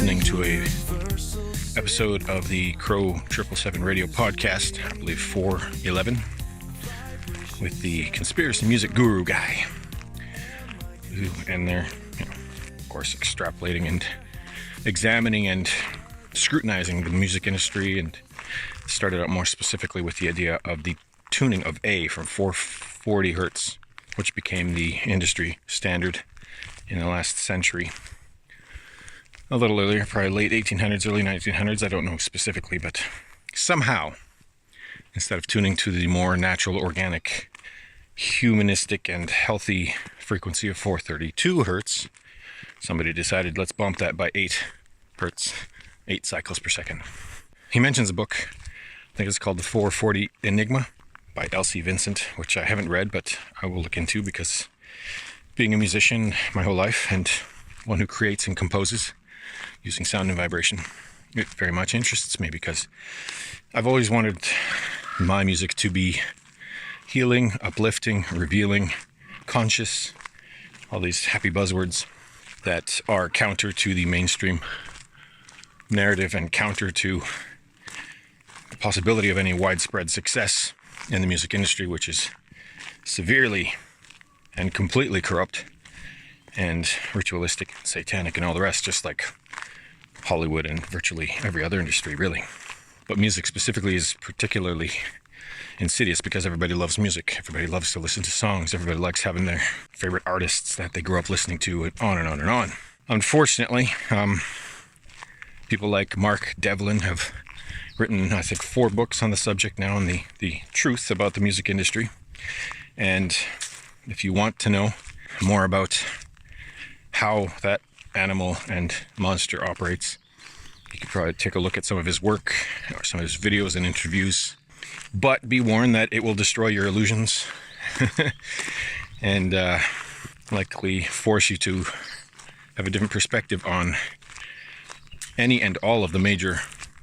listening to a episode of the Crow 777 radio podcast, I believe 411, with the conspiracy music guru guy. And they're, of course, extrapolating and examining and scrutinizing the music industry, and started out more specifically with the idea of the tuning of A from 440 hertz, which became the industry standard in the last century. A little earlier, probably late 1800s, early 1900s, I don't know specifically, but somehow, instead of tuning to the more natural, organic, humanistic, and healthy frequency of 432 hertz, somebody decided, let's bump that by 8 hertz, 8 cycles per second. He mentions a book, I think it's called The 440 Enigma by Elsie Vincent, which I haven't read, but I will look into, because being a musician my whole life and one who creates and composes using sound and vibration, it very much interests me, because I've always wanted my music to be healing, uplifting, revealing, conscious, all these happy buzzwords that are counter to the mainstream narrative and counter to the possibility of any widespread success in the music industry, which is severely and completely corrupt and ritualistic, satanic, and all the rest, just like Hollywood and virtually every other industry, really. But music specifically is particularly insidious, because everybody loves music. Everybody loves to listen to songs. Everybody likes having their favorite artists that they grew up listening to, and on and on and on. Unfortunately, people like Mark Devlin have written, I think, 4 books on the subject now, on the truth about the music industry. And if you want to know more about how that animal and monster operates, you could probably take a look at some of his work or some of his videos and interviews. But be warned that it will destroy your illusions and likely force you to have a different perspective on any and all of the major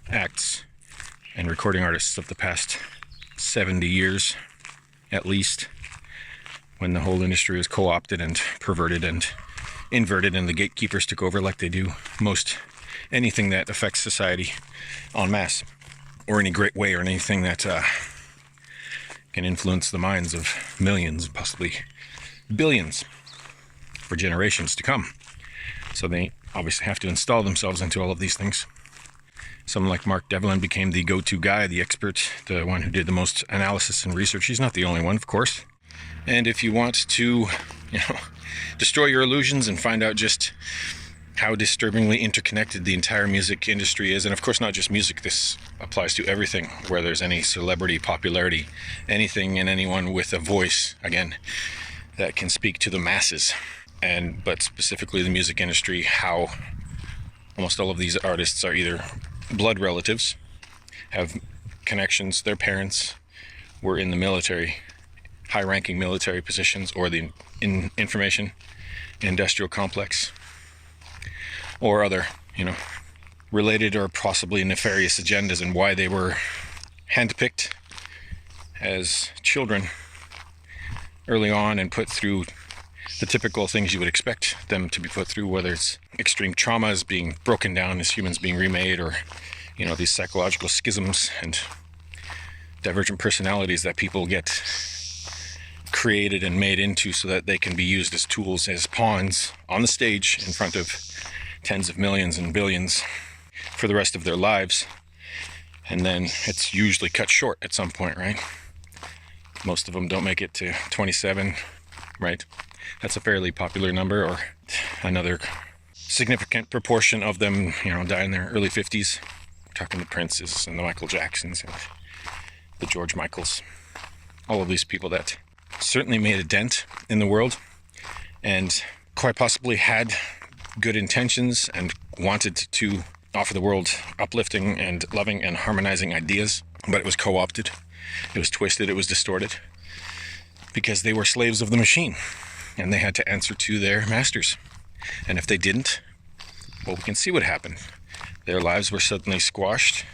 acts and recording artists of the past 70 years, at least, when the whole industry was co-opted and perverted and inverted, and the gatekeepers took over like they do most anything that affects society en masse, or any great way, or anything that can influence the minds of millions, possibly billions, for generations to come. So they obviously have to install themselves into all of these things. Someone like Mark Devlin became the go-to guy, the expert, the one who did the most analysis and research. He's not the only one, of course. And if you want to, destroy your illusions and find out just how disturbingly interconnected the entire music industry is, and of course not just music, this applies to everything where there's any celebrity, popularity, anything and anyone with a voice, again, that can speak to the masses, but specifically the music industry, how almost all of these artists are either blood relatives, have connections, their parents were in the military, high-ranking military positions, or the information industrial complex, or other, related or possibly nefarious agendas, and why they were handpicked as children early on and put through the typical things you would expect them to be put through, whether it's extreme traumas, being broken down as humans, being remade, or, these psychological schisms and divergent personalities that people get created and made into so that they can be used as tools, as pawns on the stage in front of tens of millions and billions for the rest of their lives. And then it's usually cut short at some point, right? Most of them don't make it to 27, right? That's a fairly popular number. Or another significant proportion of them, die in their early 50s. We're talking the Princes and the Michael Jacksons and the George Michaels. All of these people that certainly made a dent in the world and quite possibly had good intentions and wanted to offer the world uplifting and loving and harmonizing ideas, but it was co-opted, it was twisted, it was distorted, because they were slaves of the machine and they had to answer to their masters. And if they didn't, well, we can see what happened. Their lives were suddenly squashed,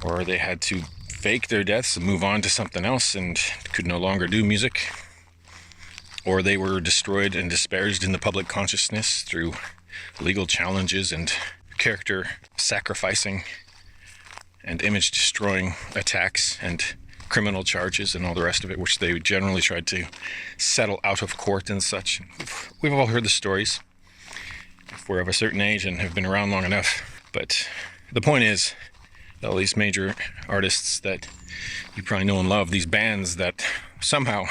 or they had to fake their deaths and move on to something else and could no longer do music, or they were destroyed and disparaged in the public consciousness through legal challenges and character sacrificing and image destroying attacks and criminal charges and all the rest of it, which they generally tried to settle out of court and such. We've all heard the stories if we're of a certain age and have been around long enough. But the point is, all these major artists that you probably know and love, these bands that somehow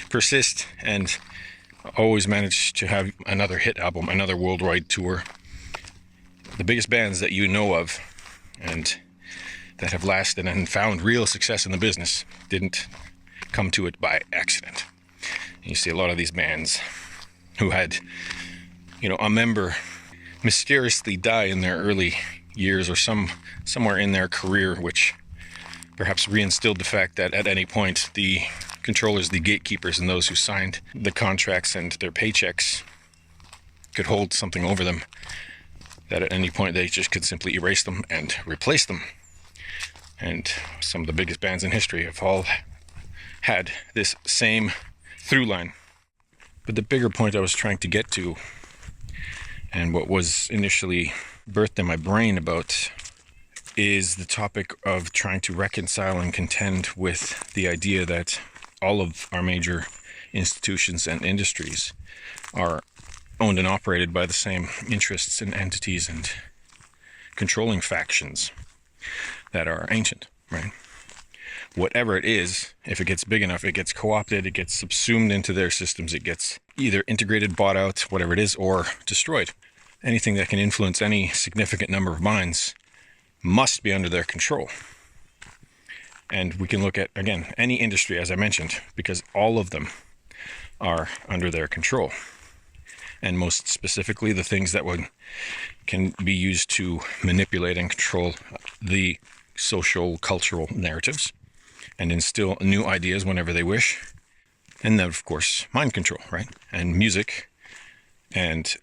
persist and always manage to have another hit album, another worldwide tour. The biggest bands that you know of and that have lasted and found real success in the business didn't come to it by accident. You see a lot of these bands who had, a member mysteriously die in their early years or somewhere in their career, which perhaps reinstilled the fact that at any point the controllers, the gatekeepers, and those who signed the contracts and their paychecks could hold something over them, that at any point they just could simply erase them and replace them. And some of the biggest bands in history have all had this same through line. But the bigger point I was trying to get to, and what was initially birthed in my brain about, is the topic of trying to reconcile and contend with the idea that all of our major institutions and industries are owned and operated by the same interests and entities and controlling factions that are ancient, right? Whatever it is, if it gets big enough, it gets co-opted, it gets subsumed into their systems, it gets either integrated, bought out, whatever it is, or destroyed. Anything that can influence any significant number of minds must be under their control. And we can look at, again, any industry, as I mentioned, because all of them are under their control. And most specifically, the things that can be used to manipulate and control the social, cultural narratives and instill new ideas whenever they wish. And then, of course, mind control, right? And music, and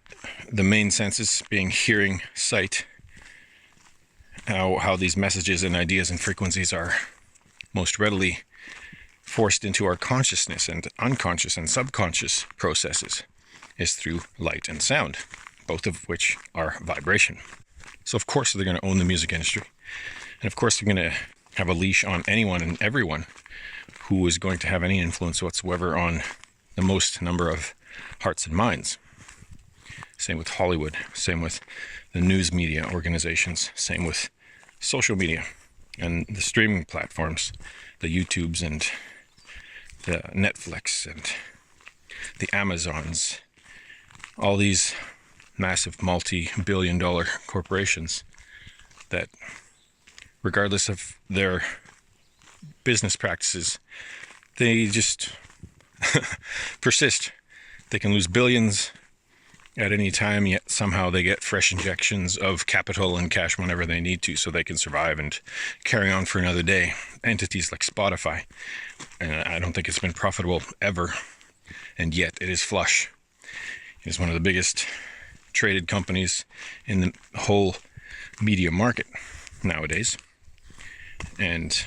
the main senses being hearing, sight, how these messages and ideas and frequencies are most readily forced into our consciousness and unconscious and subconscious processes is through light and sound, both of which are vibration. So of course they're going to own the music industry. And of course they're going to have a leash on anyone and everyone who is going to have any influence whatsoever on the most number of hearts and minds. Same with Hollywood, same with the news media organizations, same with social media and the streaming platforms, the YouTubes and the Netflix and the Amazons, all these massive multi-billion-dollar corporations that, regardless of their business practices, they just persist. They can lose billions at any time, yet somehow they get fresh injections of capital and cash whenever they need to, so they can survive and carry on for another day. Entities like Spotify, and I don't think it's been profitable ever, and yet it is flush. It is one of the biggest traded companies in the whole media market nowadays. And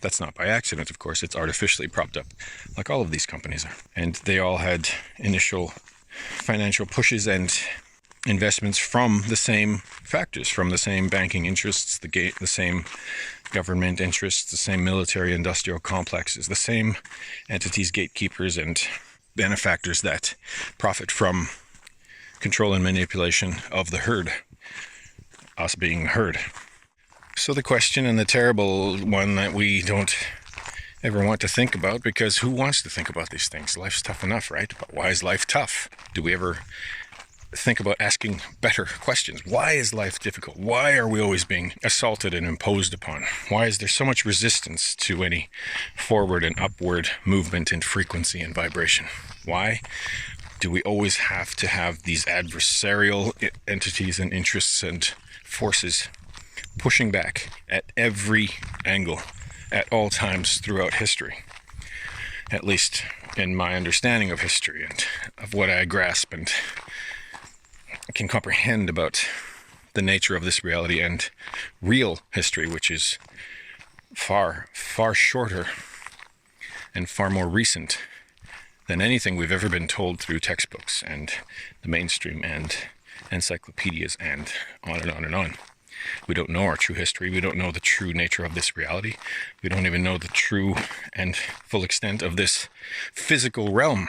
that's not by accident, of course. It's artificially propped up, like all of these companies are. And they all had initial financial pushes and investments from the same factors, from the same banking interests, the same government interests, the same military industrial complexes, the same entities, gatekeepers, and benefactors that profit from control and manipulation of the herd, us being heard. So the question, and the terrible one that we don't ever want to think about, because who wants to think about these things? Life's tough enough, right? But why is life tough? Do we ever think about asking better questions? Why is life difficult? Why are we always being assaulted and imposed upon? Why is there so much resistance to any forward and upward movement in frequency and vibration? Why do we always have to have these adversarial entities and interests and forces pushing back at every angle at all times throughout history? At least in my understanding of history and of what I grasp and can comprehend about the nature of this reality and real history, which is far, far shorter and far more recent than anything we've ever been told through textbooks and the mainstream and encyclopedias, and on and on and on. We don't know our true history. We don't know the true nature of this reality. We don't even know the true and full extent of this physical realm,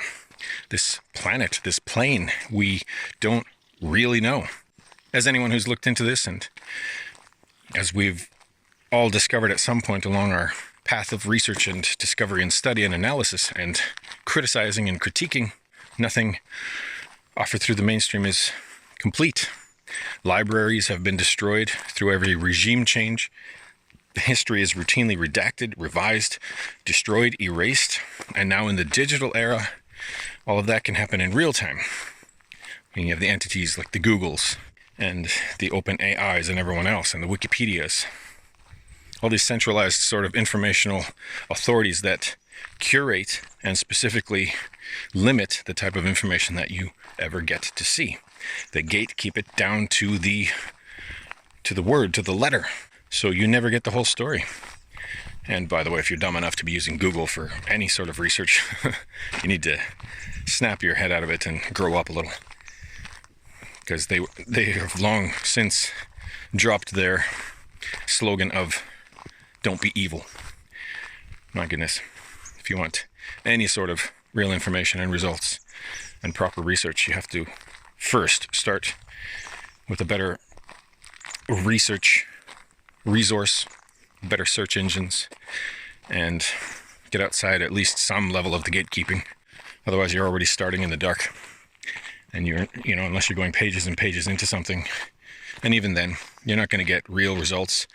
this planet, this plane. We don't really know. As anyone who's looked into this, and as we've all discovered at some point along our path of research and discovery and study and analysis and criticizing and critiquing, nothing offered through the mainstream is complete. Libraries have been destroyed through every regime change. History is routinely redacted, revised, destroyed, erased. And now in the digital era, all of that can happen in real time. And you have the entities like the Googles and the Open AIs and everyone else, and the Wikipedias. All these centralized sort of informational authorities that curate and specifically limit the type of information that you ever get to see. They gatekeep it down to the word, to the letter. So you never get the whole story. And by the way, if you're dumb enough to be using Google for any sort of research, you need to snap your head out of it and grow up a little. Because they have long since dropped their slogan of "Don't be evil." My goodness. If you want any sort of real information and results and proper research, you have to first start with a better research resource, better search engines, and get outside at least some level of the gatekeeping. Otherwise, you're already starting in the dark. And unless you're going pages and pages into something, and even then, you're not going to get real results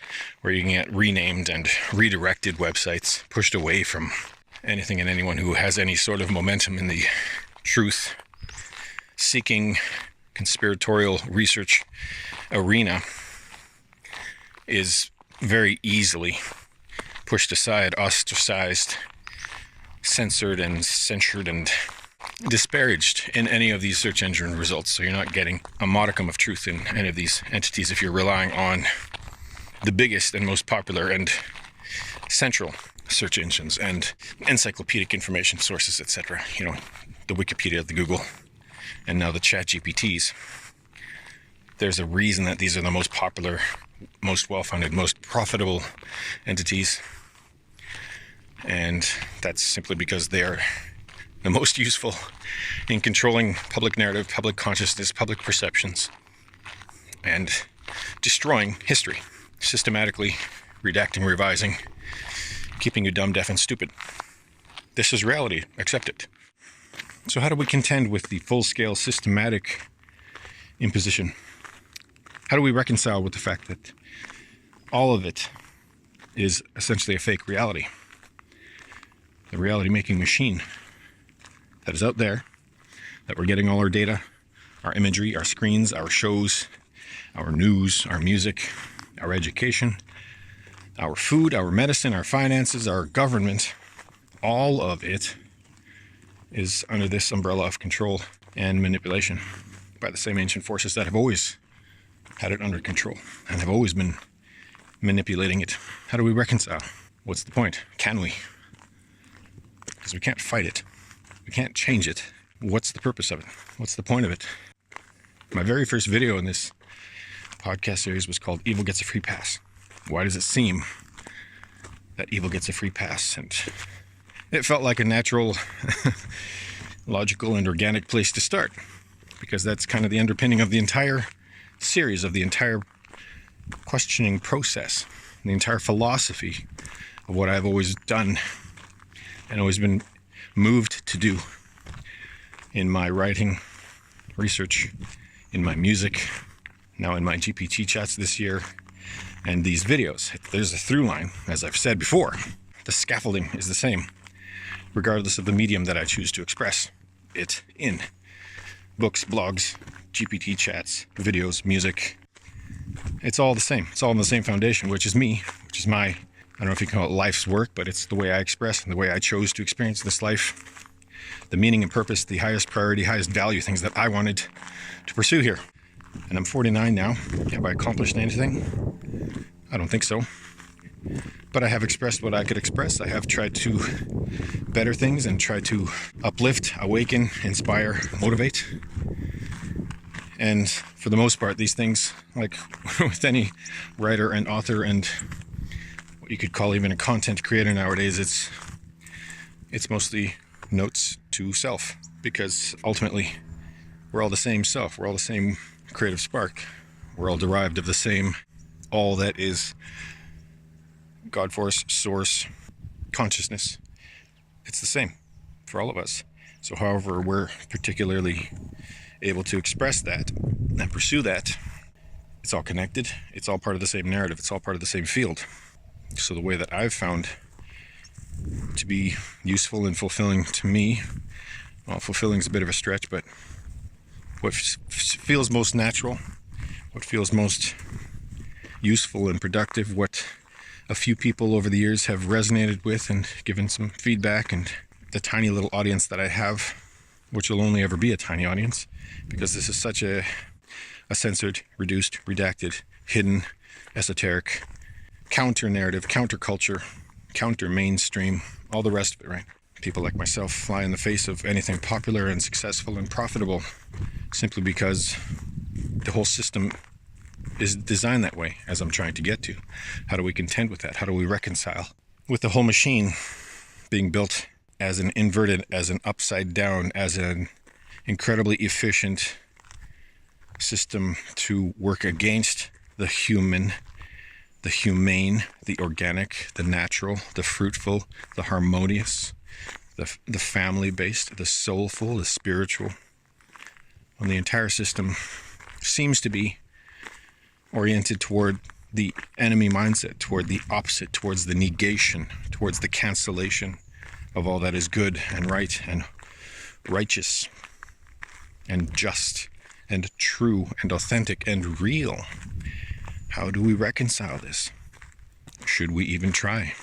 where you can get renamed and redirected websites, pushed away from anything and anyone who has any sort of momentum in the truth-seeking, conspiratorial research arena is very easily pushed aside, ostracized, censored and censured and disparaged in any of these search engine results. So you're not getting a modicum of truth in any of these entities if you're relying on the biggest and most popular and central search engines and encyclopedic information sources, etc. The Wikipedia, the Google, and now the Chat GPTs. There's a reason that these are the most popular, most well-funded, most profitable entities. And that's simply because they are the most useful in controlling public narrative, public consciousness, public perceptions, and destroying history, systematically redacting, revising, keeping you dumb, deaf, and stupid. This is reality. Accept it. So how do we contend with the full-scale systematic imposition? How do we reconcile with the fact that all of it is essentially a fake reality? The reality-making machine that is out there, that we're getting all our data, our imagery, our screens, our shows, our news, our music, our education, our food, our medicine, our finances, our government, all of it is under this umbrella of control and manipulation by the same ancient forces that have always had it under control and have always been manipulating it. How do we reconcile? What's the point? Can we? Because we can't fight it. We can't change it. What's the purpose of it? What's the point of it? My very first video in this podcast series was called Evil Gets a Free Pass. Why does it seem that evil gets a free pass? And it felt like a natural, logical, and organic place to start, because that's kind of the underpinning of the entire series, of the entire questioning process, the entire philosophy of what I've always done and always been moved to do in my writing, research, in my music, now in my GPT chats this year, and these videos. There's a through line, as I've said before. The scaffolding is the same, regardless of the medium that I choose to express it in. Books, blogs, GPT chats, videos, music. It's all the same. It's all on the same foundation, which is me, which is my, I don't know if you can call it life's work, but it's the way I express and the way I chose to experience this life. The meaning and purpose, the highest priority, highest value, things that I wanted to pursue here. And I'm 49 now. Have I accomplished anything? I don't think so. But I have expressed what I could express. I have tried to better things and try to uplift, awaken, inspire, motivate. And for the most part, these things, like with any writer and author and what you could call even a content creator nowadays, it's mostly notes to self, because ultimately we're all the same self. We're all the same creative spark. We're all derived of the same, all that is God force, source, consciousness. It's the same for all of us. So however we're particularly able to express that and pursue that, it's all connected. It's all part of the same narrative. It's all part of the same field. So the way that I've found to be useful and fulfilling to me, well, fulfilling is a bit of a stretch, but what feels most natural, what feels most useful and productive, what a few people over the years have resonated with and given some feedback, and the tiny little audience that I have, which will only ever be a tiny audience, because this is such a censored, reduced, redacted, hidden, esoteric, counter-narrative, counter-culture, counter-mainstream, all the rest of it, right? People like myself fly in the face of anything popular and successful and profitable, simply because the whole system is designed that way, as I'm trying to get to. How do we contend with that? How do we reconcile with the whole machine being built as an inverted, as an upside down, as an incredibly efficient system to work against the human, the humane, the organic, the natural, the fruitful, the harmonious, the family-based, the soulful, the spiritual. And the entire system seems to be oriented toward the enemy mindset, toward the opposite, towards the negation, towards the cancellation of all that is good and right and righteous and just and true and authentic and real. How do we reconcile this? Should we even try?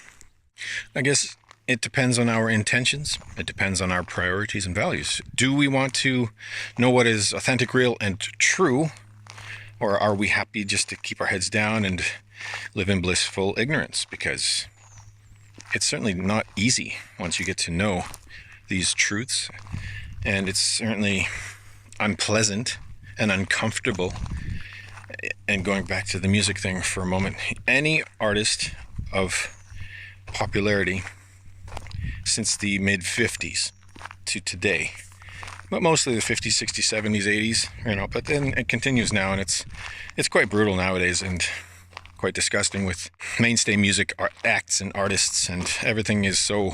I guess it depends on our intentions. It depends on our priorities and values. Do we want to know what is authentic, real, and true? Or are we happy just to keep our heads down and live in blissful ignorance? Because it's certainly not easy once you get to know these truths. And it's certainly unpleasant and uncomfortable. And going back to the music thing for a moment, any artist of popularity since the mid-50s to today, but mostly the 50s, 60s, 70s, 80s, but then it continues now, and it's quite brutal nowadays and quite disgusting with mainstay music acts and artists, and everything is so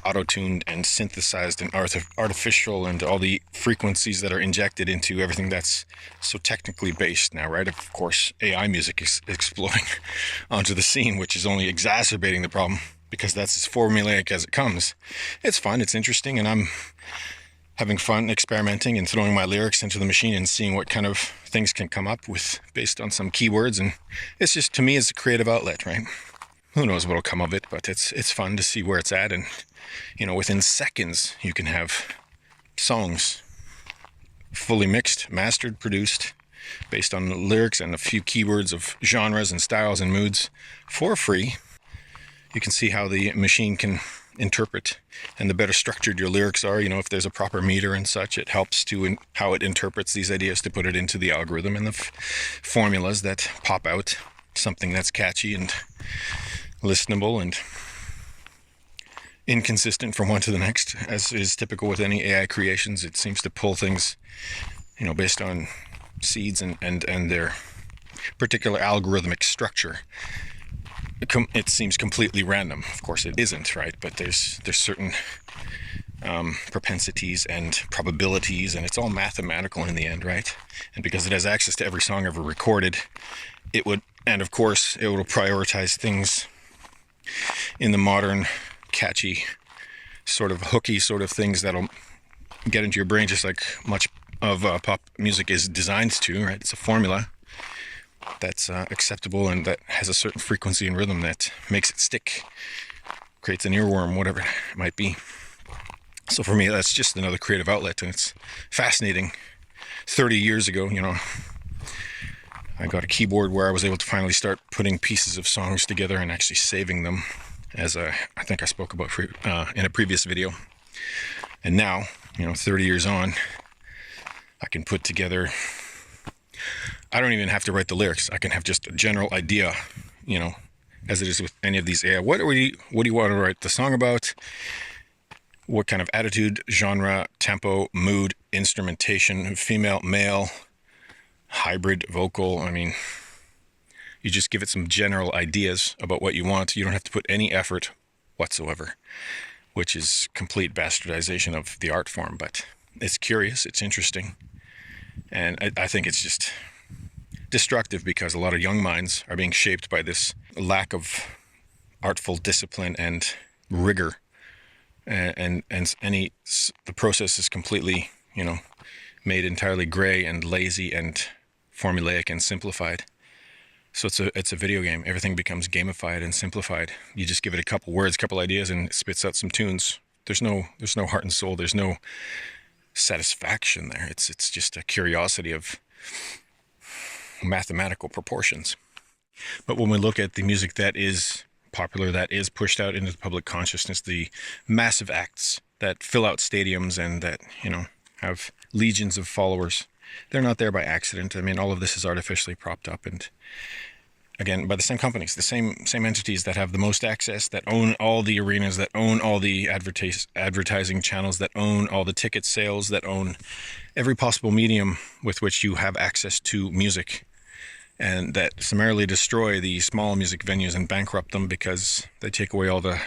auto-tuned and synthesized and artificial, and all the frequencies that are injected into everything that's so technically based now, right? Of course, AI music is exploding onto the scene, which is only exacerbating the problem, because that's as formulaic as it comes. It's fun, it's interesting, and I'm having fun experimenting and throwing my lyrics into the machine and seeing what kind of things can come up with based on some keywords. And it's just, to me, it's a creative outlet, right? Who knows what'll come of it, but it's fun to see where it's at. And, within seconds, you can have songs fully mixed, mastered, produced, based on the lyrics and a few keywords of genres and styles and moods for free. You can see how the machine can interpret, and the better structured your lyrics are, if there's a proper meter and such, it helps to how it interprets these ideas to put it into the algorithm and the formulas that pop out something that's catchy and listenable and inconsistent from one to the next, as is typical with any AI creations. It seems to pull things, based on seeds and their particular algorithmic structure. It seems completely random. Of course it isn't, right? But there's certain propensities and probabilities, and it's all mathematical in the end, right? And because it has access to every song ever recorded, it will prioritize things in the modern, catchy, sort of hooky sort of things that'll get into your brain, just like much of pop music is designed to, right? It's a formula that's acceptable and that has a certain frequency and rhythm that makes it stick, creates an earworm, whatever it might be. So for me, that's just another creative outlet, and it's fascinating. 30 years ago, I got a keyboard where I was able to finally start putting pieces of songs together and actually saving them, as I think I spoke about in a previous video. And now, 30 years on, I can put together I don't even have to write the lyrics. I can have just a general idea, you know, as it is with any of these AI. What do you want to write the song about? What kind of attitude, genre, tempo, mood, instrumentation, female, male, hybrid, vocal? I mean, you just give it some general ideas about what you want. You don't have to put any effort whatsoever, which is complete bastardization of the art form. But it's curious, it's interesting, and I think it's just destructive because a lot of young minds are being shaped by this lack of artful discipline and rigor, and the process is completely, you know, made entirely gray and lazy and formulaic and simplified. So it's a video game. Everything becomes gamified and simplified. You just give it a couple words, a couple ideas, and it spits out some tunes. There's no heart and soul. There's no satisfaction there. It's just a curiosity of mathematical proportions. But when we look at the music that is popular, that is pushed out into the public consciousness, the massive acts that fill out stadiums and that, you know, have legions of followers, they're not there by accident. I mean, all of this is artificially propped up, and again, by the same companies, the same entities that have the most access, that own all the arenas, that own all the advertising channels, that own all the ticket sales, that own every possible medium with which you have access to music, and that summarily destroy the small music venues and bankrupt them because they take away all the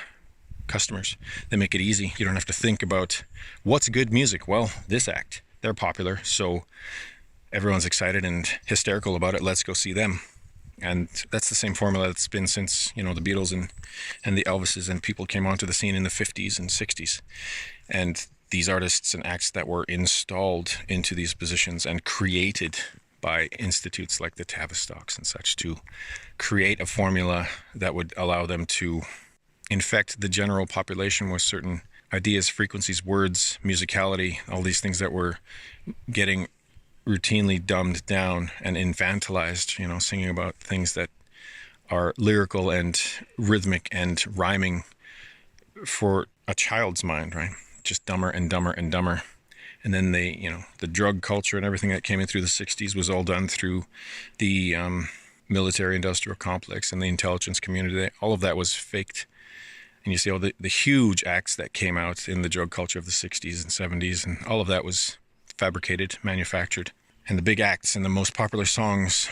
customers. They make it easy. You don't have to think about what's good music. Well, this act, they're popular, so everyone's excited and hysterical about it. Let's go see them. And that's the same formula that's been since, you know, the Beatles and the Elvises and people came onto the scene in the 50s and 60s. And these artists and acts that were installed into these positions and created by institutes like the Tavistocks and such to create a formula that would allow them to infect the general population with certain ideas, frequencies, words, musicality, all these things that were getting routinely dumbed down and infantilized, you know, singing about things that are lyrical and rhythmic and rhyming for a child's mind, right? Just dumber and dumber and dumber. And then they, you know, the drug culture and everything that came in through the 60s was all done through the military industrial complex and the intelligence community. All of that was faked. And you see all the huge acts that came out in the drug culture of the 60s and 70s, and all of that was fabricated, manufactured. And the big acts and the most popular songs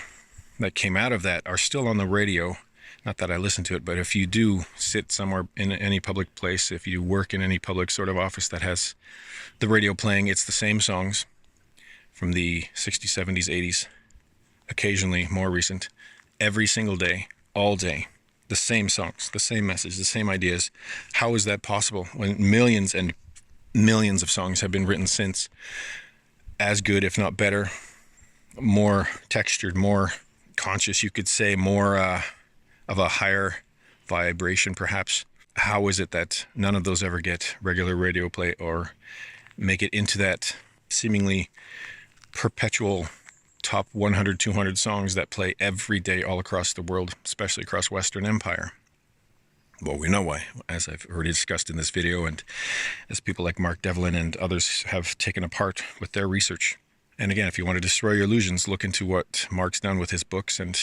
that came out of that are still on the radio. Not that I listen to it, but if you do sit somewhere in any public place, if you work in any public sort of office that has the radio playing, it's the same songs from the 60s, 70s, 80s, occasionally more recent, every single day, all day. The same songs, the same message, the same ideas. How is that possible when millions and millions of songs have been written since, as good, if not better, more textured, more conscious, you could say, more of a higher vibration perhaps? How is it that none of those ever get regular radio play or make it into that seemingly perpetual top 100, 200 songs that play every day all across the world, especially across Western Empire? Well, we know why, as I've already discussed in this video, and as people like Mark Devlin and others have taken apart with their research. And again, if you want to destroy your illusions, look into what Mark's done with his books, and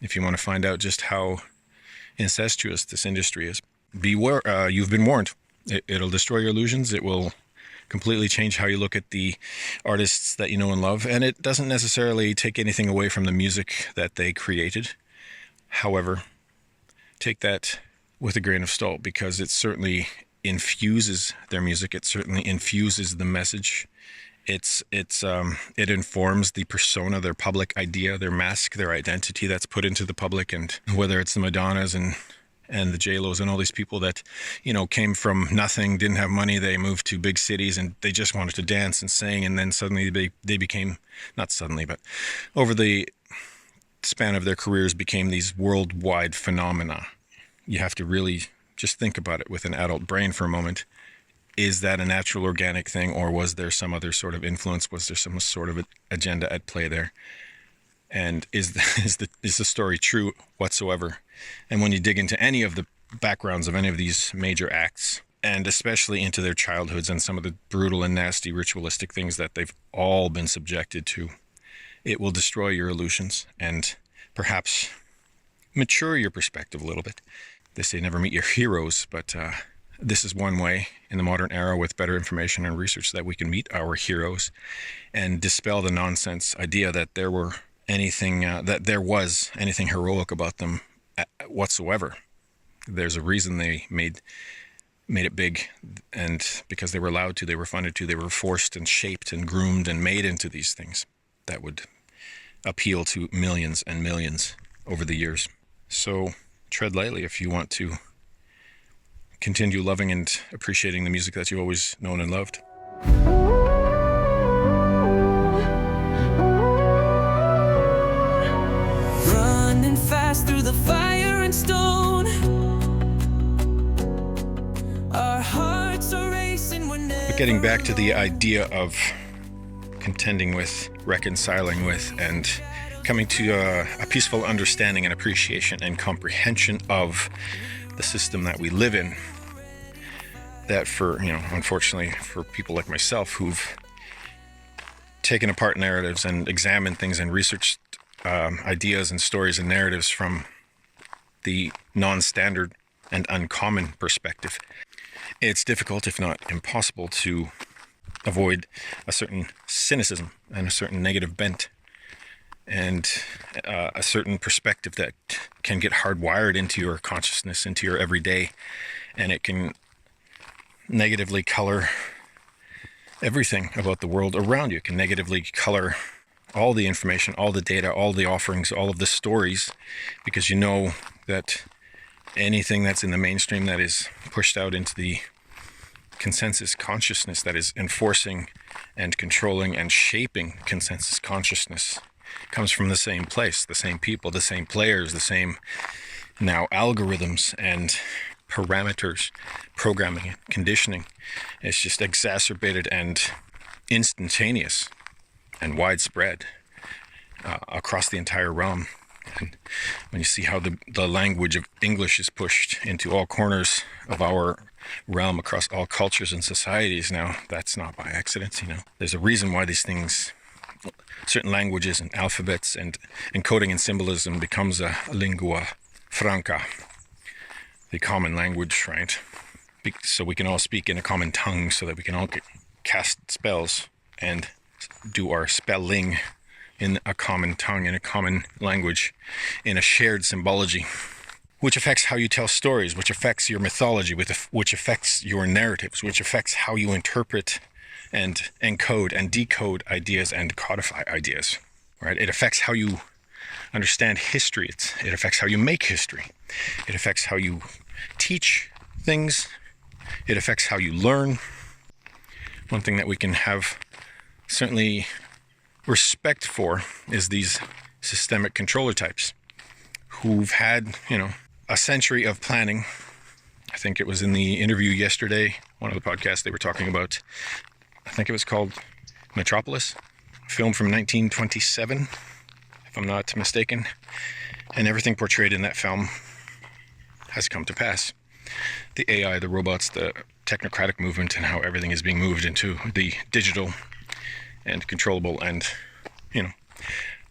if you want to find out just how incestuous this industry is, beware. You've been warned. It'll destroy your illusions. It will completely change how you look at the artists that you know and love, and it doesn't necessarily take anything away from the music that they created. However, take that with a grain of salt, because it certainly infuses their music. It certainly infuses the message. It informs the persona, their public idea, their mask, their identity that's put into the public. And whether it's the Madonnas and the J-Los and all these people that, you know, came from nothing, didn't have money, they moved to big cities and they just wanted to dance and sing, and then suddenly they became, not suddenly, but over the span of their careers, became these worldwide phenomena. You have to really just think about it with an adult brain for a moment. Is that a natural, organic thing, or was there some other sort of influence? Was there some sort of agenda at play there? And is the story true whatsoever? And when you dig into any of the backgrounds of any of these major acts, and especially into their childhoods and some of the brutal and nasty ritualistic things that they've all been subjected to, it will destroy your illusions and perhaps mature your perspective a little bit. They say never meet your heroes, but this is one way in the modern era with better information and research that we can meet our heroes and dispel the nonsense idea that there was anything heroic about them whatsoever. There's a reason they made it big, and because they were allowed to, they were funded to, they were forced and shaped and groomed and made into these things that would appeal to millions and millions over the years. So tread lightly if you want to continue loving and appreciating the music that you've always known and loved. Running fast through the fire and stone. Our hearts are racing. But getting back to the idea of contending with, reconciling with, and coming to a peaceful understanding and appreciation and comprehension of the system that we live in, that unfortunately for people like myself who've taken apart narratives and examined things and researched ideas and stories and narratives from the non-standard and uncommon perspective, it's difficult, if not impossible, to avoid a certain cynicism and a certain negative bent and a certain perspective that can get hardwired into your consciousness, into your everyday, and it can negatively color everything about the world around you. It can negatively color all the information, all the data, all the offerings, all of the stories, because you know that anything that's in the mainstream that is pushed out into the consensus consciousness that is enforcing and controlling and shaping consensus consciousness comes from the same place, the same people, the same players, the same now algorithms and parameters, programming and conditioning. It's just exacerbated and instantaneous and widespread across the entire realm. And when you see how the language of English is pushed into all corners of our realm across all cultures and societies now, that's not by accident. There's a reason why these things, certain languages and alphabets and encoding and symbolism becomes a lingua franca, the common language, right? So we can all speak in a common tongue, so that we can all cast spells and do our spelling in a common tongue, in a common language, in a shared symbology, which affects how you tell stories, which affects your mythology, which affects your narratives, which affects how you interpret and encode and decode ideas and codify ideas, right? It affects how you understand history. It affects how you make history. It affects how you teach things. It affects how you learn. One thing that we can have certainly respect for is these systemic controller types who've had, a century of planning. I think it was in the interview yesterday, one of the podcasts they were talking about, I think it was called Metropolis, a film from 1927, if I'm not mistaken, and everything portrayed in that film has come to pass. The AI, the robots, the technocratic movement, and how everything is being moved into the digital and controllable, and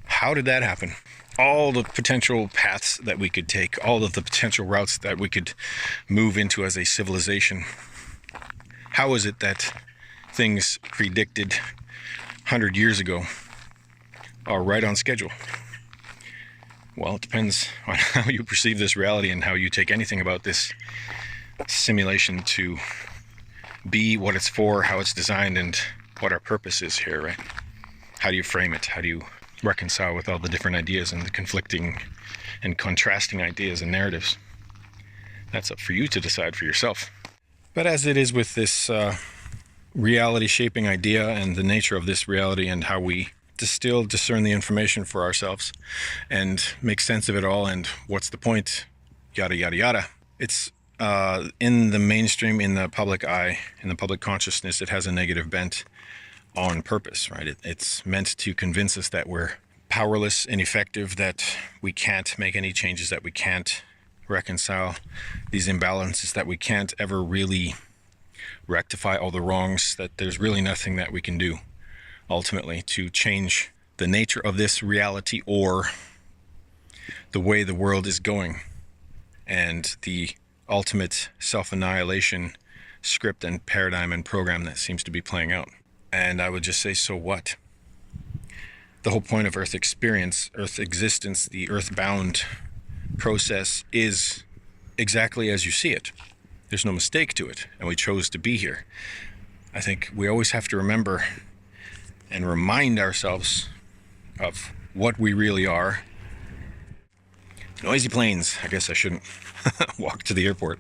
how did that happen? All the potential paths that we could take, all of the potential routes that we could move into as a civilization. How is it that things predicted 100 years ago are right on schedule? Well, it depends on how you perceive this reality and how you take anything about this simulation to be what it's for, how it's designed, and what our purpose is here, right? How do you frame it? How do you reconcile with all the different ideas and the conflicting and contrasting ideas and narratives? That's up for you to decide for yourself. But as it is with this reality shaping idea and the nature of this reality and how we discern the information for ourselves and make sense of it all and what's the point, yada, yada, yada. It's in the mainstream, in the public eye, in the public consciousness, it has a negative bent on purpose, right? It's meant to convince us that we're powerless, ineffective, that we can't make any changes, that we can't reconcile these imbalances, that we can't ever really rectify all the wrongs, that there's really nothing that we can do ultimately to change the nature of this reality or the way the world is going and the ultimate self-annihilation script and paradigm and program that seems to be playing out. And I would just say, so what? The whole point of Earth experience, Earth existence, the earthbound process is exactly as you see it. There's no mistake to it, and we chose to be here. I think we always have to remember and remind ourselves of what we really are. Noisy planes. I guess I shouldn't walk to the airport.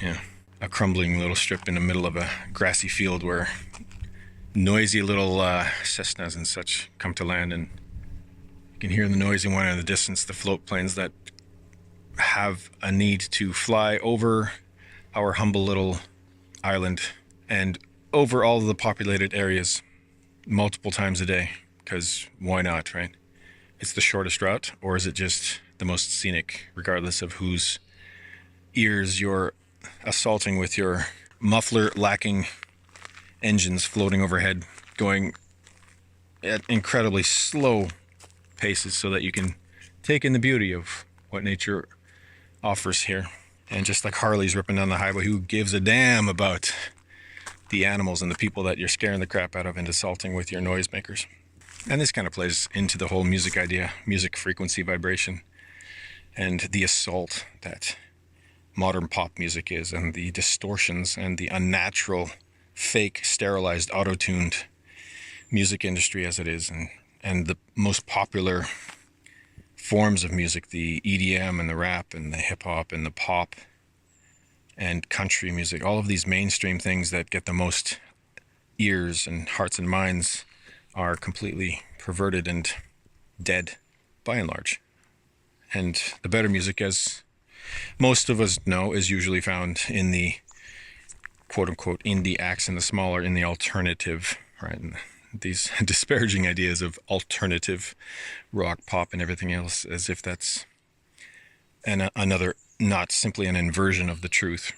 Yeah. A crumbling little strip in the middle of a grassy field where noisy little Cessnas and such come to land, and you can hear the noisy one in the distance, the float planes that have a need to fly over our humble little island and over all of the populated areas multiple times a day, because why not, right? It's the shortest route, or is it just the most scenic, regardless of whose ears you're assaulting with your muffler-lacking engines floating overhead, going at incredibly slow paces so that you can take in the beauty of what nature offers here. And just like Harley's ripping down the highway, who gives a damn about the animals and the people that you're scaring the crap out of and assaulting with your noisemakers? And this kind of plays into the whole music idea, music frequency vibration, and the assault that modern pop music is, and the distortions and the unnatural, fake, sterilized, auto-tuned music industry as it is, and the most popular forms of music, the EDM and the rap and the hip-hop and the pop and country music, all of these mainstream things that get the most ears and hearts and minds are completely perverted and dead by and large. And the better music, as most of us know, is usually found in the quote-unquote indie acts, and the smaller in the alternative, right? And these disparaging ideas of alternative rock, pop, and everything else, as if that's another, not simply an inversion of the truth.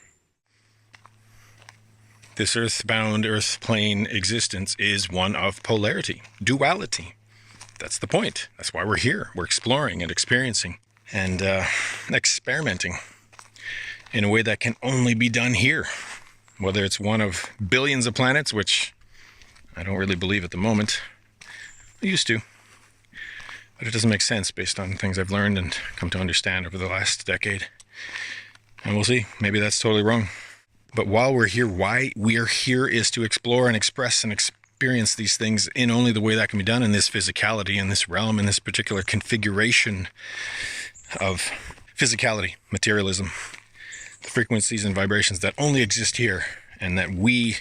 This earthbound, earth-plane existence is one of polarity, duality. That's the point. That's why we're here. We're exploring and experiencing and experimenting in a way that can only be done here. Whether it's one of billions of planets, which I don't really believe at the moment. I used to. But it doesn't make sense based on things I've learned and come to understand over the last decade. And we'll see. Maybe that's totally wrong. But while we're here, why we're here is to explore and express and experience these things in only the way that can be done in this physicality, in this realm, in this particular configuration of physicality, materialism, the frequencies and vibrations that only exist here, and that we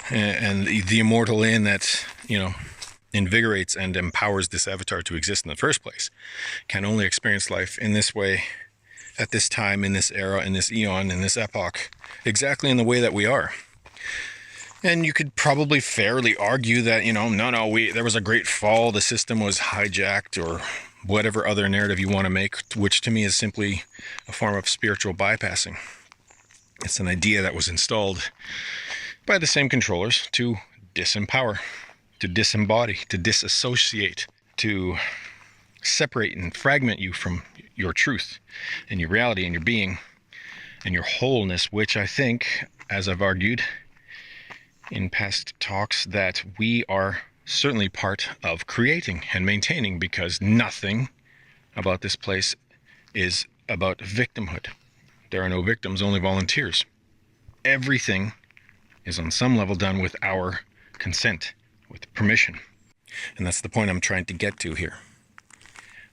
and the immortal in that, invigorates and empowers this avatar to exist in the first place, can only experience life in this way, at this time, in this era, in this eon, in this epoch, exactly in the way that we are. And you could probably fairly argue that, there was a great fall, the system was hijacked, or whatever other narrative you want to make, which to me is simply a form of spiritual bypassing. It's an idea that was installed by the same controllers to disempower, to disembody, to disassociate, to separate and fragment you from your truth and your reality and your being and your wholeness, which I think, as I've argued in past talks, that we are certainly part of creating and maintaining, because nothing about this place is about victimhood. There are no victims, only volunteers. Everything is on some level done with our consent, with permission. And that's the point I'm trying to get to here.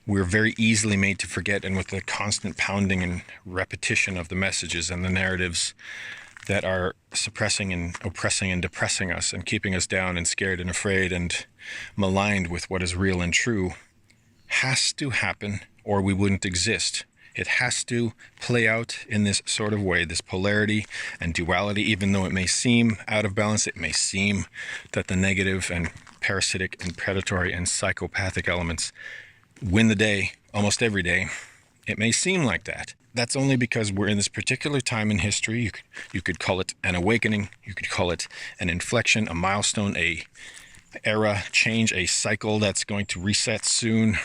We're very easily made to forget, and with the constant pounding and repetition of the messages and the narratives that are suppressing and oppressing and depressing us and keeping us down and scared and afraid and maligned with what is real and true, has to happen, or we wouldn't exist. It has to play out in this sort of way, this polarity and duality, even though it may seem out of balance. It may seem that the negative and parasitic and predatory and psychopathic elements win the day almost every day. It may seem like that. That's only because we're in this particular time in history. You could call it an awakening. You could call it an inflection, a milestone, a era change, a cycle that's going to reset soon.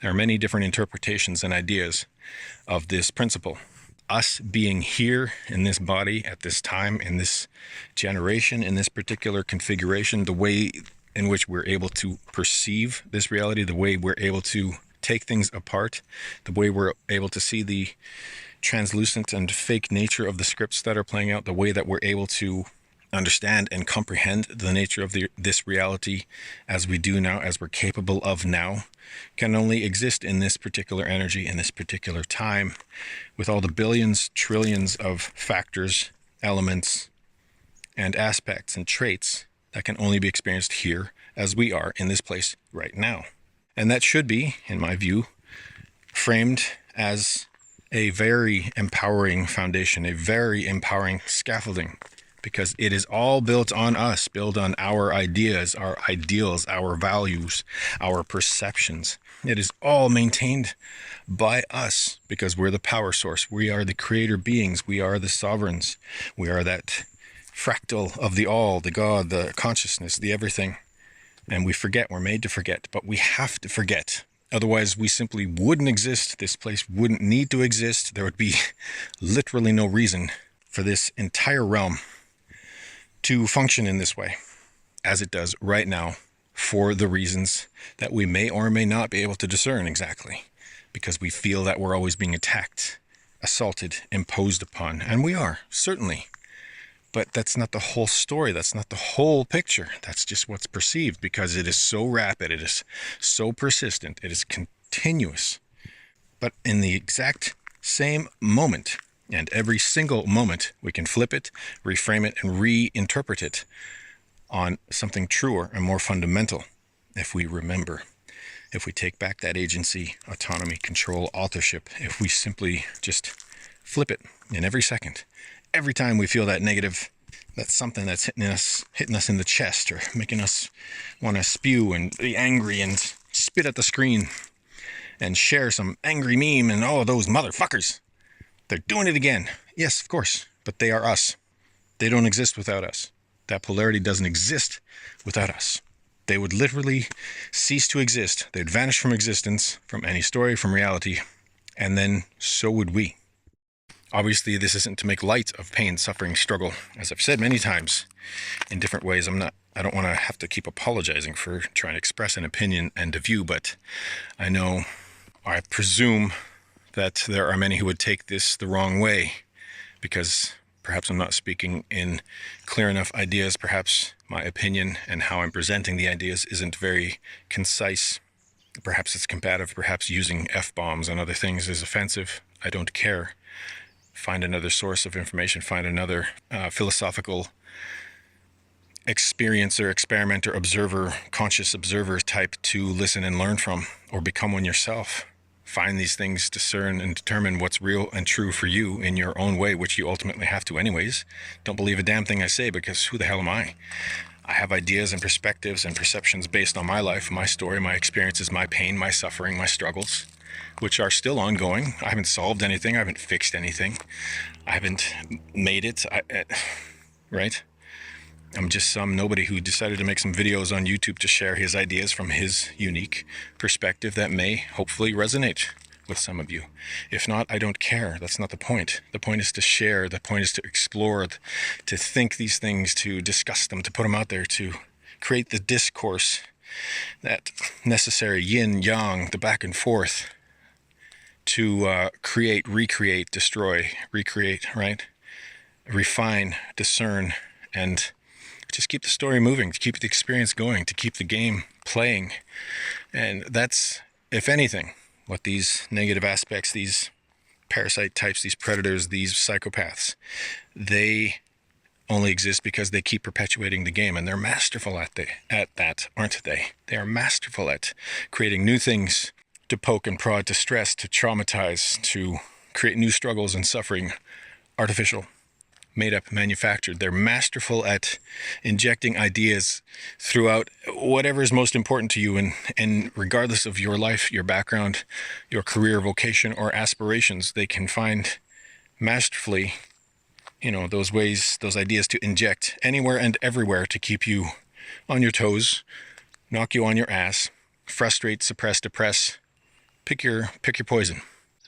There are many different interpretations and ideas of this principle. Us being here in this body at this time, in this generation, in this particular configuration, the way in which we're able to perceive this reality, the way we're able to take things apart, the way we're able to see the translucent and fake nature of the scripts that are playing out, the way that we're able to understand and comprehend the nature of this reality as we do now, as we're capable of now, can only exist in this particular energy, in this particular time, with all the billions, trillions of factors, elements, and aspects and traits that can only be experienced here as we are in this place right now. And that should be, in my view, framed as a very empowering foundation, a very empowering scaffolding, because it is all built on us, built on our ideas, our ideals, our values, our perceptions. It is all maintained by us because we're the power source. We are the creator beings. We are the sovereigns. We are that fractal of the all, the God, the consciousness, the everything. And we forget. We're made to forget, but we have to forget. Otherwise, we simply wouldn't exist. This place wouldn't need to exist. There would be literally no reason for this entire realm to function in this way, as it does right now, for the reasons that we may or may not be able to discern exactly, because we feel that we're always being attacked, assaulted, imposed upon, and we are, certainly. But that's not the whole story. That's not the whole picture. That's just what's perceived, because it is so rapid, it is so persistent, it is continuous. But in the exact same moment, and every single moment, we can flip it, reframe it, and reinterpret it on something truer and more fundamental if we remember, if we take back that agency, autonomy, control, authorship, if we simply just flip it in every second. Every time we feel that negative, that's something that's hitting us in the chest, or making us want to spew and be angry and spit at the screen and share some angry meme and, oh, those motherfuckers, they're doing it again. Yes, of course, but they are us. They don't exist without us. That polarity doesn't exist without us. They would literally cease to exist. They'd vanish from existence, from any story, from reality, and then so would we. Obviously, this isn't to make light of pain, suffering, struggle. As I've said many times in different ways, I don't want to have to keep apologizing for trying to express an opinion and a view, but I presume that there are many who would take this the wrong way, because perhaps I'm not speaking in clear enough ideas. Perhaps my opinion and how I'm presenting the ideas isn't very concise. Perhaps it's combative. Perhaps using F-bombs and other things is offensive. I don't care. Find another source of information. Find another philosophical experiencer, experimenter, observer, conscious observer type to listen and learn from, or become one yourself. Find these things, discern and determine what's real and true for you in your own way, which you ultimately have to anyways. Don't believe a damn thing I say, because who the hell am I? I have ideas and perspectives and perceptions based on my life, my story, my experiences, my pain, my suffering, my struggles, which are still ongoing. I haven't solved anything. I haven't fixed anything. I haven't made it, right? I'm just some nobody who decided to make some videos on YouTube to share his ideas from his unique perspective that may hopefully resonate with some of you. If not, I don't care. That's not the point. The point is to share. The point is to explore, to think these things, to discuss them, to put them out there, to create the discourse, that necessary yin, yang, the back and forth, to create, recreate, destroy, recreate, right? Refine, discern, and just keep the story moving, to keep the experience going, to keep the game playing. And that's, if anything, what these negative aspects, these parasite types, these predators, these psychopaths, they only exist because they keep perpetuating the game, and they're masterful at that, aren't they? They are masterful at creating new things to poke and prod, to stress, to traumatize, to create new struggles and suffering, artificial, made up, manufactured. They're masterful at injecting ideas throughout whatever is most important to you, and regardless of your life, your background, your career, vocation, or aspirations, they can find masterfully, those ways, those ideas to inject anywhere and everywhere to keep you on your toes, knock you on your ass, frustrate, suppress, depress. Pick your poison.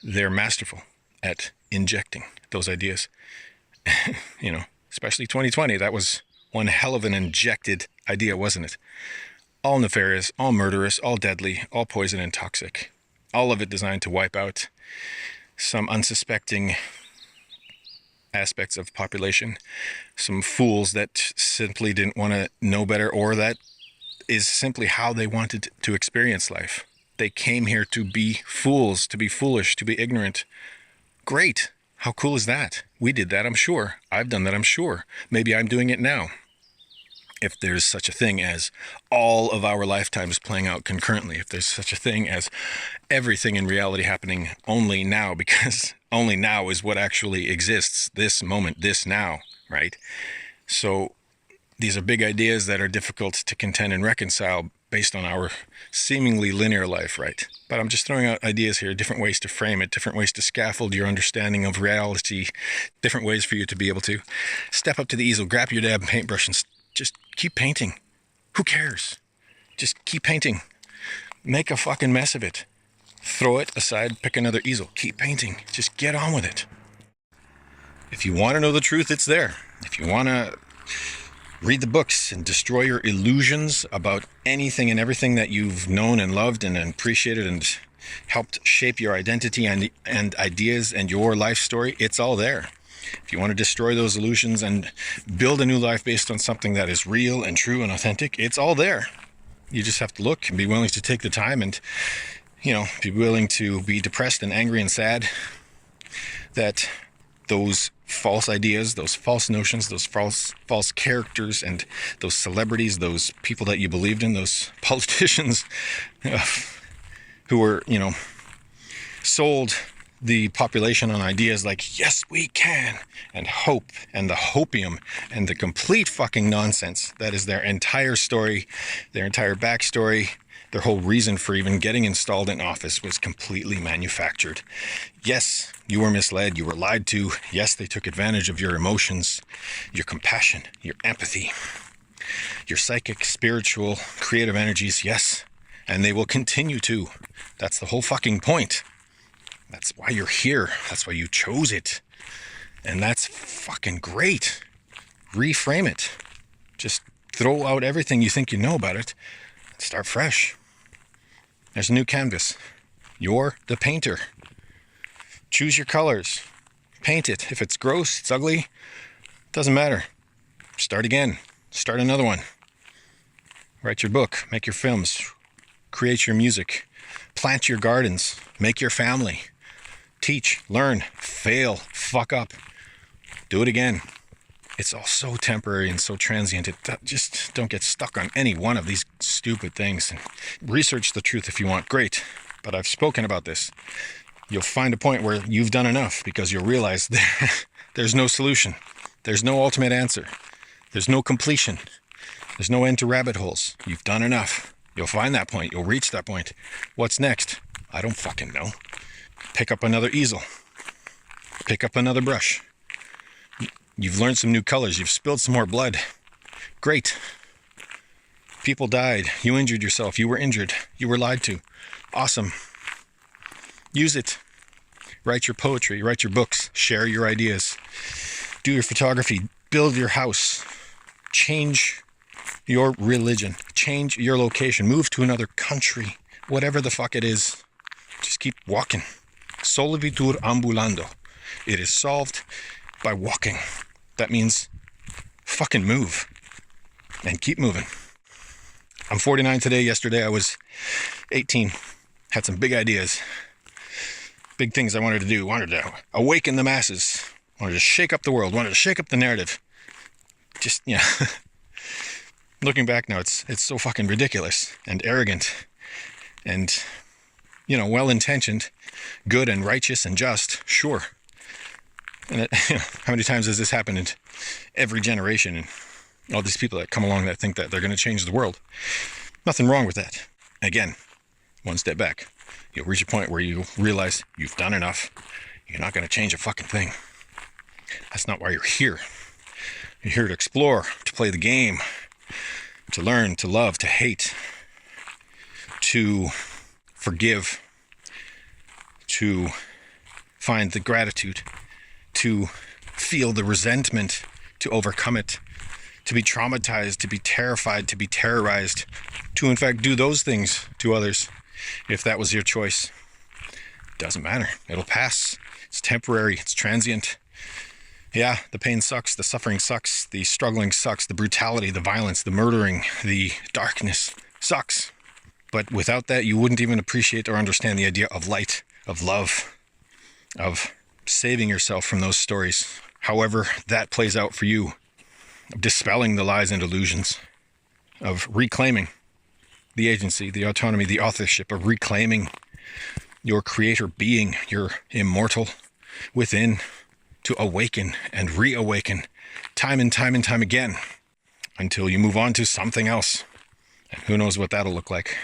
They're masterful at injecting those ideas. Especially 2020. That was one hell of an injected idea, wasn't it? All nefarious, all murderous, all deadly, all poison and toxic. All of it designed to wipe out some unsuspecting aspects of population, some fools that simply didn't want to know better, or that is simply how they wanted to experience life. They came here to be fools, to be foolish, to be ignorant. Great. How cool is that? We did that, I'm sure. I've done that, I'm sure. Maybe I'm doing it now. If there's such a thing as all of our lifetimes playing out concurrently, if there's such a thing as everything in reality happening only now, because only now is what actually exists, this moment, this now, right? So these are big ideas that are difficult to contend and reconcile based on our seemingly linear life, right? But I'm just throwing out ideas here, different ways to frame it, different ways to scaffold your understanding of reality, different ways for you to be able to step up to the easel, grab your dab and paintbrush, and just keep painting. Who cares? Just keep painting. Make a fucking mess of it. Throw it aside, pick another easel. Keep painting. Just get on with it. If you want to know the truth, it's there. If you want to read the books and destroy your illusions about anything and everything that you've known and loved and appreciated and helped shape your identity and ideas and your life story, it's all there. If you want to destroy those illusions and build a new life based on something that is real and true and authentic, it's all there. You just have to look and be willing to take the time and, be willing to be depressed and angry and sad that those false ideas, those false notions, those false characters, and those celebrities, those people that you believed in, those politicians who were, sold the population on ideas like, yes, we can, and hope, and the hopium, and the complete fucking nonsense that is their entire story, their entire backstory. Their whole reason for even getting installed in office was completely manufactured. Yes, you were misled, you were lied to. Yes, they took advantage of your emotions, your compassion, your empathy, your psychic, spiritual, creative energies. Yes, and they will continue to. That's the whole fucking point. That's why you're here. That's why you chose it. And that's fucking great. Reframe it. Just throw out everything you think you know about it. Start fresh. There's a new canvas. You're the painter. Choose your colors. Paint it. If it's gross, it's ugly, doesn't matter. Start again. Start another one. Write your book. Make your films. Create your music. Plant your gardens. Make your family. Teach, learn, fail, fuck up. Do it again. It's all so temporary and so transient. Just don't get stuck on any one of these stupid things. Research the truth if you want. Great. But I've spoken about this. You'll find a point where you've done enough because you'll realize there's no solution. There's no ultimate answer. There's no completion. There's no end to rabbit holes. You've done enough. You'll find that point. You'll reach that point. What's next? I don't fucking know. Pick up another easel. Pick up another brush. You've learned some new colors. You've spilled some more blood. Great. People died. You injured yourself. You were injured. You were lied to. Awesome. Use it. Write your poetry. Write your books. Share your ideas. Do your photography. Build your house. Change your religion. Change your location. Move to another country. Whatever the fuck it is. Just keep walking. Solvitur ambulando. It is solved by walking. That means fucking move and keep moving. I'm 49 today. Yesterday I was 18. Had some big ideas. Big things I wanted to do. Wanted to awaken the masses. Wanted to shake up the world. Wanted to shake up the narrative. Just, looking back now, it's so fucking ridiculous and arrogant and, well-intentioned, good and righteous and just, sure. And how many times has this happened in every generation? And all these people that come along that think that they're going to change the world. Nothing wrong with that. Again, one step back. You'll reach a point where you realize you've done enough. You're not going to change a fucking thing. That's not why you're here. You're here to explore, to play the game, to learn, to love, to hate, to forgive, to find the gratitude, to feel the resentment, to overcome it, to be traumatized, to be terrified, to be terrorized, to in fact do those things to others, if that was your choice. Doesn't matter. It'll pass. It's temporary. It's transient. Yeah, the pain sucks. The suffering sucks. The struggling sucks. The brutality, the violence, the murdering, the darkness sucks. But without that, you wouldn't even appreciate or understand the idea of light, of love, of saving yourself from those stories. However that plays out for you, of dispelling the lies and illusions, of reclaiming the agency, the autonomy, the authorship, of reclaiming your creator being, your immortal within, to awaken and reawaken time and time and time again until you move on to something else. And who knows what that'll look like.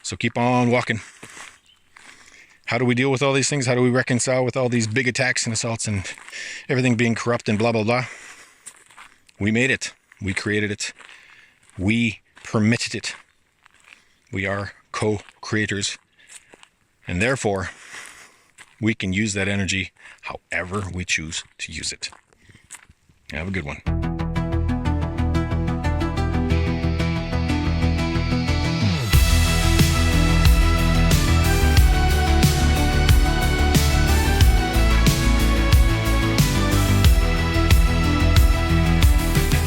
So keep on walking. How do we deal with all these things? How do we reconcile with all these big attacks and assaults and everything being corrupt and blah, blah, blah? We made it. We created it. We permitted it. We are co-creators. And therefore, we can use that energy however we choose to use it. Have a good one.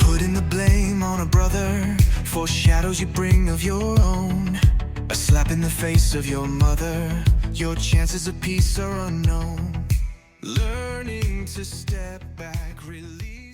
Putting the blame on a brother for shadows you bring of your own. A slap in the face of your mother. Your chances of peace are unknown. Learning to step back, release.